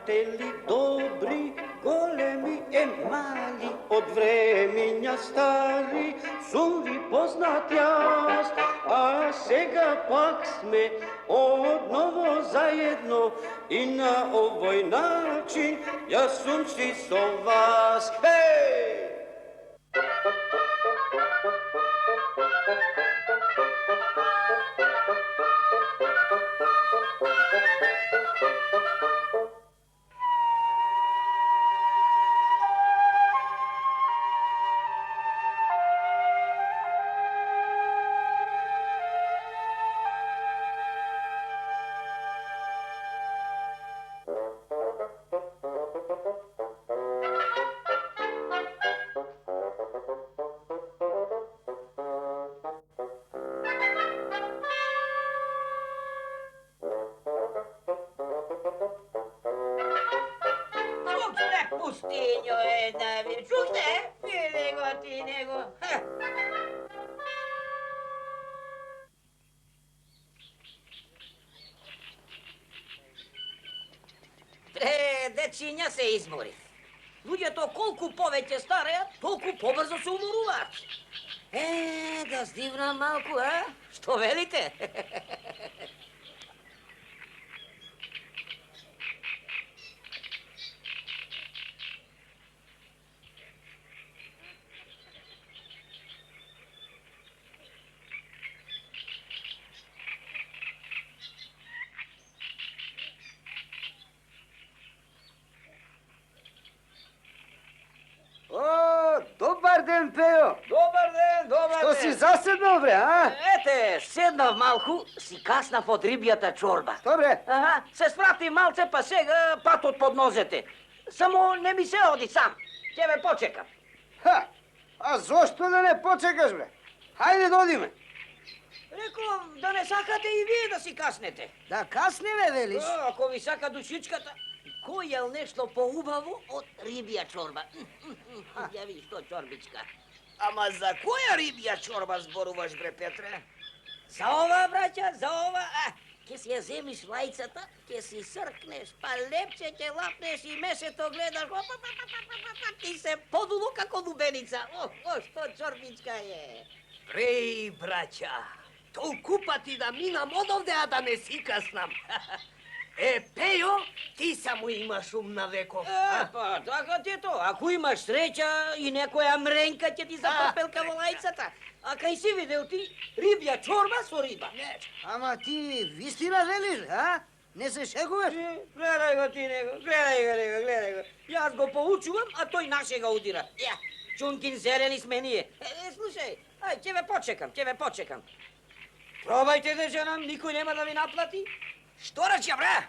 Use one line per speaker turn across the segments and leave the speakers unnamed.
Приятели добри, големи и мали, от временя стари сум ви познат јас, а сега пак сме одново заедно и на овој начин јас сум си со вас. Хеј!
Pustinjo jedna već, čušte? Ti nego. Дечиња се измори. Луѓето колку повеќе стареат, толку побрзо се уморуваат. Да здивнам малку, а? Што велите?
Добар ден, Пејо!
Добар ден!
Што си заседнал, бре, а?
Ете, седнав малку, си каснав од рибјата чорба.
Што, бре?
Се спрати малце, па сега патот под нозете. Само не ми се оди сам. Ќе ве почекам.
А зошто да не почекаш, бре? Хајде да одиме.
Реков, да не сакате и вие да си каснете.
Да каснеме, велиш?
Ако ви сака душичката, кој ел нешто поубаво од рибја чорба? Ја видиш што чорбичка.
Ама за која рибја чорба зборуваш, бре, Петре?
За ова, браќа, за ова. Ке си ја земиш лајцата, ке си сркнеш, па лепче ќе лапнеш и месето гледаш. Ти се подуло како лубеница. Што чорбичка е.
Преј, браќа, толку пати да минам одовде, а да не си каснам. Пејо, ти само имаш ум на веков.
Па, така ти е то. Ако имаш среќа и некоја мренка ќе ти запрпелка во лајцата. А кај си видел ти рибја чорба со риба?
Ама ти вистина велиш, а? Не се шегуваш?
Гледај го ти него, гледај го. Јас го поучувам, а тој наше го удира. Чункин зелени сме ние. Слушај, ќе ве почекам. Пробајте да женам, никој нема да ви наплати.
Што рече, бре?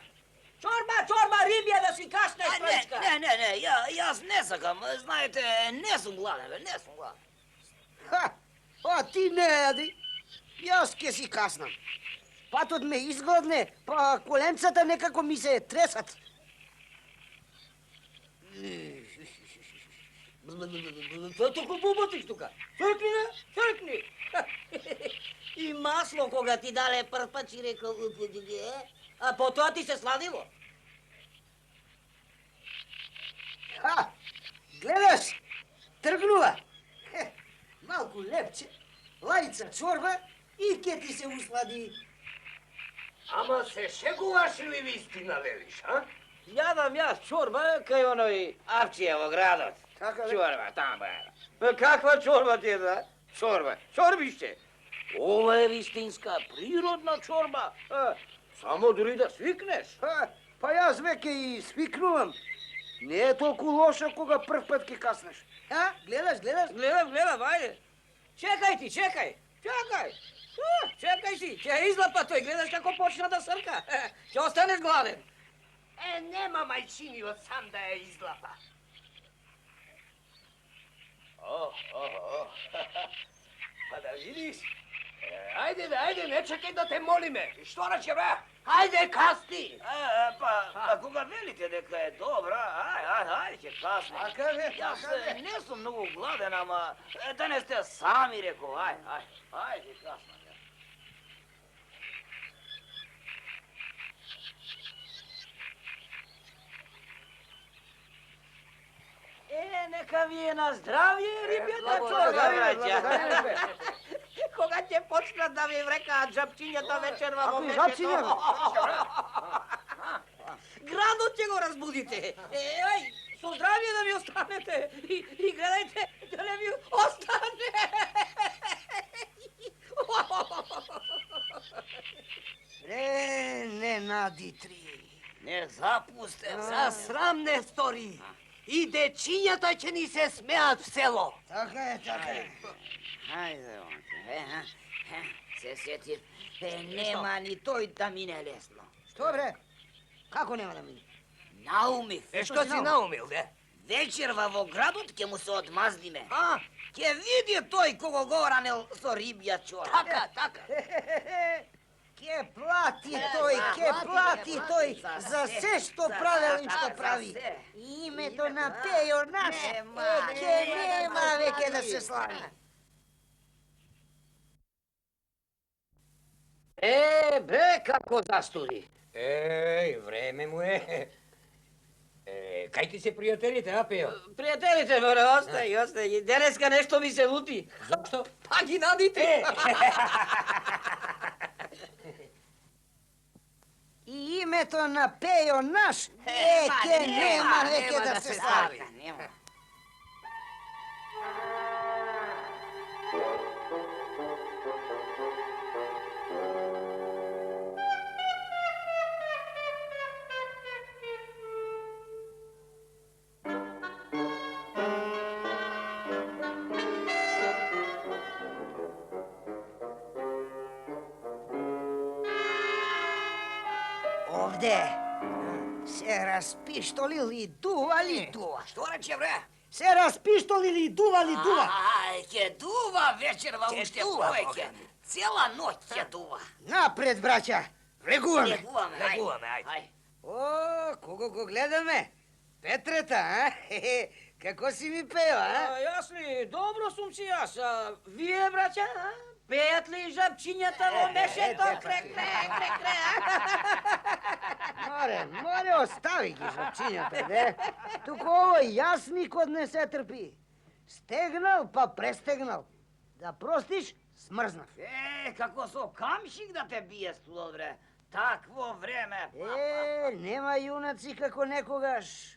Чорба, рибја да си каснеш, пречка.
Не, јас не сакам, знаете, не сум гладен, бе, не сум гладен.
А ти не јади, јас ке си каснам. Патот ме изгодне, па коленцата некако ми се тресат.
Току буботиш тука. Цркни. И масло кога ти дале прв си рекол, а потоа ти се сладило.
Гледаш, тргнува. Малку лепче, лајца чорба и ке ти се услади.
Ама се шегуваш ли вистина, велиш, а?
Јадам јас чорба кај оној Авчија во градот.
Така ли?
Чорба, таму е. Каква чорба ти е, да? Чорбиште. Ова е вистинска, природна чорба. Само дури да свикнеш.
Па јас веќе и свикнувам. Не е толку лошо кога прв пат ке каснеш. Гледаш?
Гледам, ајде. Чекај. Чекај си, ќе излапа тој, гледаш како почна да срка. Ќе останеш гладен.
Нема мајчиниот сам да ја излапа. Па да видиш. Ајде, не чекај да те молиме. Што рече, бе? Ајде, касни. Па, кога велите дека е добра, ајде, ќе касни. Јас не сум многу гладен, ама денес сте сами, рекол, ајде, касна.
Neka vi je na zdravje, ribята,
Благодаря,
човека,
благодаря ви.
Кога ќе почнат да ви врекаат жабчињата вечерва во
Ако и
мешето?
жабчиња,
Градот ќе го разбудите. Ај, со здравје да ми останете и гледајте да ви остане.
Не нади три.
Не запустен.
За срам не стори. И дечињата ќе ни се смеат в село.
Така е, така е.
Ајде, се сетив. Нема ни тој да мине лесно.
Што бре? Како нема да мине?
Наумив.
Што си наумил, де?
Вечерва во градот ќе му се одмаздиме.
А,
Ќе види тој кого го ранел со рибја чора.
така, така.
Ке плати тој, ке плати тој за се што правил и што прави. Името на Пејо наш, ке нема веќе да се слави.
Бе, како застуди? Време му е. Кај ти се пријателите, а, Пео?
Пријателите, море, остај. Денеска нешто ми се лути.
Зошто?
Па ги надите.
И името на Пејо наш, ке нема веќе да се слави.
Нема.
Овде се распиштолил и дува ли дува.
Што рече, бре?
Се распиштолил и дува ли дува.
Ќе дува вечерва уште
дува,
повеќе. Цела ноќ ќе дува.
Напред, браќа, влегуваме.
Легуваме,
ајде.
О, кого го гледаме? Петрета, а? Како си ми Пео, а?
Јас ли, добро сум си јас. Вие, браќа, пеат ли жабчињата во мешето? Крек, крек, крек, крек.
Море, остави ги жабчињата, де. Туку овој јас никод не се трпи. Стегнал, па престегнал. Да простиш, смрзнав.
Како со камшик да те бие студот, бре. Такво време.
Нема јунаци како некогаш.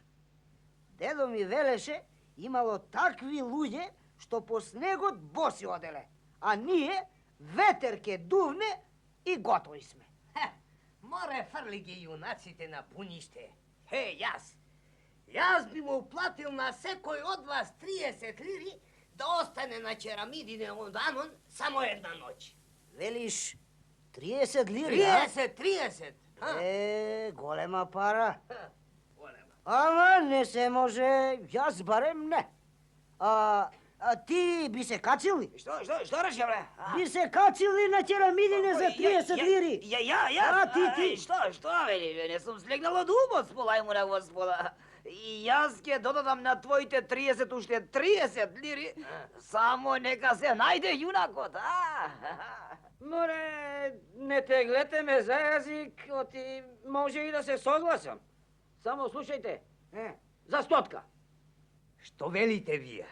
Дедо ми велеше, имало такви луѓе што по снегот боси оделе. А ние ветер ке дувне и готови сме.
Море фрли ги јунаците на пуниште. Јас би му платил на секој од вас 30 лири да остане на Черамидине од Анон само една ноќ.
Велиш 30 лири, а?
30.
Голема пара.
Голема.
Ама не се може, јас барем не. А ти би се качил ли?
Што рече, бре?
Би се качил ли на Черамидине за 30 лири?
Јас?
Ти.
Што, вели? Не сум слегнал од убот, сполајмуна господа. И јас ќе додадам на твоите 30 уште 30 лири, само нека се најде јунакот, Море, не те гледате ме за јазик, оти може и да се согласам. Само слушајте, за стотка.
Што велите вие?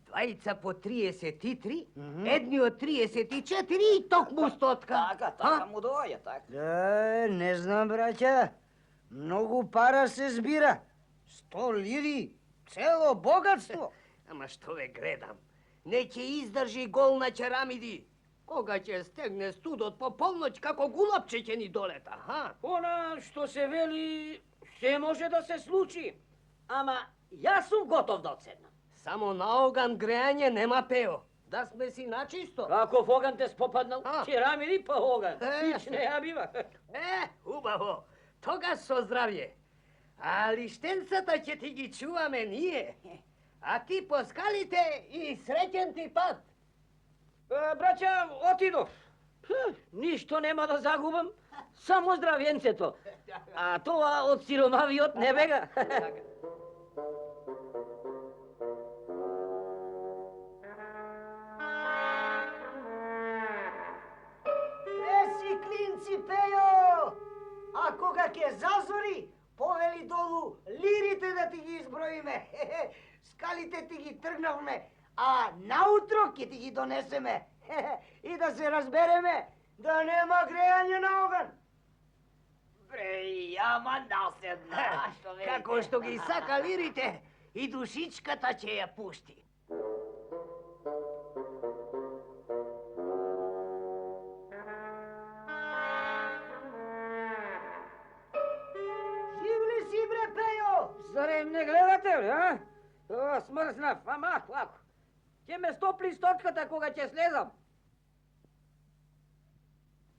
Двајца по 33, едниот 34 и токму стотка.
Така му доаѓа, така.
Да, не знам, браќа. Многу пара се збира. 100 лири, цело богатство.
Ама што ве гледам? Не ќе издржи гол на Черамиди. Кога ќе стегне студот по полноќ, како гулапче ќе ни долета,
Она што се вели, се може да се случи. Ама јас сум готов да одседнам.
Само на оган греање нема Пео. Да сме си начисто.
Како в оган те спопаднал, Черамиди па оган.
Ич
не ја бива.
Убаво. Тогаш со здравје. А лиштенцата ќе ти ги чуваме ние. А ти по скалите и среќен ти пат.
Браќа, отидов. Ништо нема да загубам, само здравјенцето. А тоа од сиромавиот не бега.
Си клинци, Пејо! А кога ќе зазори, повели долу лирите да ти ги изброиме. скалите ти ги тргнавме, а наутро ќе ти ги донесеме. И да се разбереме, да нема грејање на оган.
Бре, јама наседна.
Како што ги сака лирите, и душичката ќе ја пушти.
Жив ли си, бре, Пејо?
Зарем не гледате ли, а? О, смрзнав, ама лако. Ќе ме стопли сточката кога ќе слезам.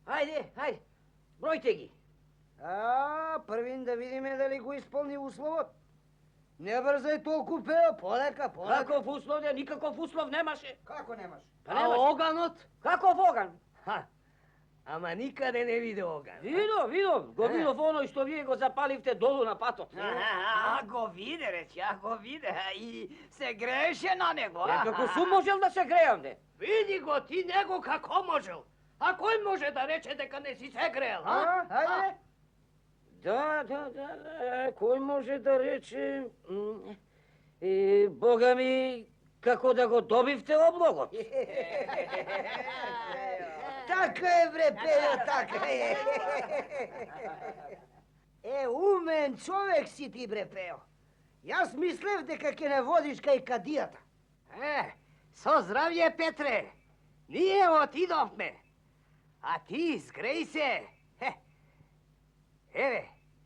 Хајде, бројте ги.
Првин да видиме дали го исполни условот. Не брзај толку, Пејо, полека.
Каков услов е? Никаков услов немаше.
Како немаш?
Па
А
немаше.
оганот?
Каков оган?
Ха, ама никаде не виде оган.
Видов. Го видов оној што вие го запаливте долу на патот.
А го виде, рече, а го виде. И се грееше на него.
Како сум можел да се грејам, де?
Види го ти него како можел. А кој може да рече дека не си се грел, а?
Хајде.
Да, кој може да рече... Бога ми, како да го добивте облогот?
Така е, бре, Пејо, така е. Умен човек си ти, бре, Пејо. Јас мислев дека ќе не водиш кај кадијата.
Со здравје, Петре. Ние отидовме. А ти згреј се.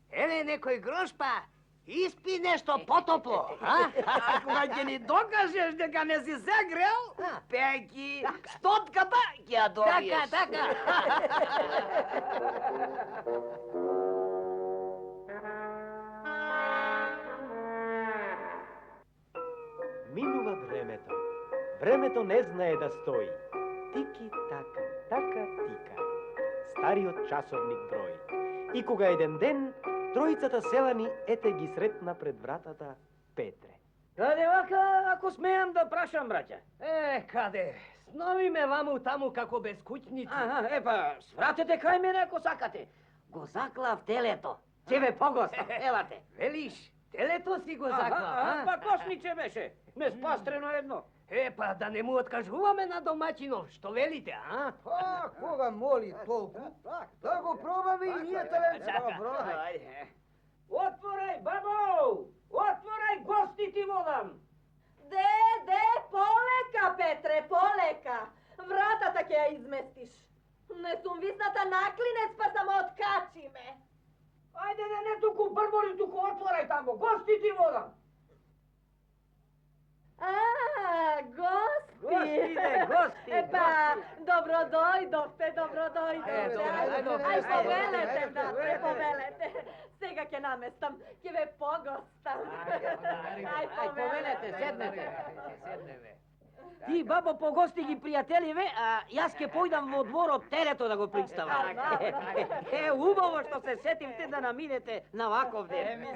Еве некој грошпа, испи нешто потопло, а?
А кога ќе ни докажеш дека не си се грел, пејки стотката ќе ја добиеш.
Така.
Минува времето. Времето не знае да стои. Тики-така, така-тика. Стариот часовник брои. И кога еден ден, тројцата селани ете ги сретна пред вратата Петре.
Каде вака, ако смеам да прашам, браќа?
Каде? Снови ме ваму таму како безкуќници.
Свратете кај мене ако сакате. Го заклав телето. Ќе ве погостам, елате.
Велиш, телето си го заклав, а?
Па косниче беше. Неспастрено едно.
Па да не му откажуваме на домаќинов, што велите, а?
Кога моли толку, да го пробаме и ние талент.
Отворај, бабо! Отворај, гости ти водам!
Де, полека, Петре, полека. Вратата ќе ја изместиш. Не сум висната на клинец, па само откачиме.
Ајде, не туку брбори, туку отворај тамо, гости ти водам!
Гости.
Гости.
Добро дојдовте. Ај, повелете, братре, повелете. Сега ќе наместам, ќе ве погостам. Ај,
повелете, седнете. Ти, бабо, погости ги пријателиве, а јас ќе појдам во дворот телето да го представам. Убаво што се сетивте да наминете на ваков ден.